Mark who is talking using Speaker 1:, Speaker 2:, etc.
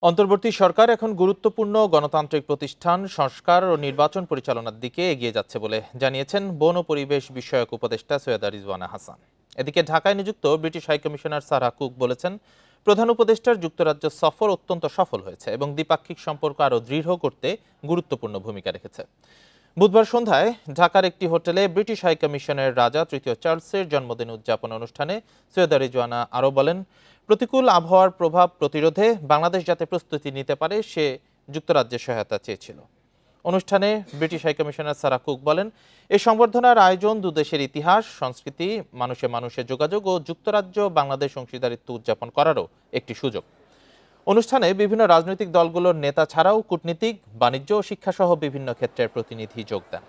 Speaker 1: অন্তর্বর্তী সরকার এখন গুরুত্বপূর্ণ গণতান্ত্রিক প্রতিষ্ঠান সংস্কার ও নির্বাচন পরিচালনার দিকে এগিয়ে যাচ্ছে বলে জানিয়েছেন বন ও পরিবেশ বিষয়ক উপদেষ্টা সৈয়দা রিজওয়ানা হাসান। এদিকে ঢাকায় নিযুক্ত ব্রিটিশ হাইকমিশনার সারাহ কুক বলেছেন, প্রধান উপদেষ্টার যুক্তরাজ্য সফর অত্যন্ত সফল হয়েছে এবং দ্বিপাক্ষিক সম্পর্ক আরও দৃঢ় করতে গুরুত্বপূর্ণ ভূমিকা রেখেছে। বুধবার সন্ধ্যায় ঢাকার একটি হোটেলে ব্রিটিশ হাইকমিশনের রাজা তৃতীয় চার্লসের জন্মদিন উদযাপন অনুষ্ঠানে সৈয়দা রিজওয়ানা আরও বলেন, প্রতিকূল আবহাওয়ার প্রভাব প্রতিরোধে বাংলাদেশ যাতে প্রস্তুতি নিতে পারে সে যুক্তরাজ্যের সহায়তা চেয়েছিল। অনুষ্ঠানে ব্রিটিশ হাইকমিশনার সারাহ কুক বলেন, এই সংবর্ধনার আয়োজন দুদেশের ইতিহাস, সংস্কৃতি, মানুষে মানুষে যোগাযোগ ও যুক্তরাজ্য বাংলাদেশ অংশীদারিত্ব উদযাপন করারও একটি সুযোগ। অনুষ্ঠানে বিভিন্ন রাজনৈতিক দলগুলোর নেতা ছাড়াও কূটনীতিক, বাণিজ্য ও শিক্ষাসহ বিভিন্ন ক্ষেত্রের প্রতিনিধি যোগ দেন।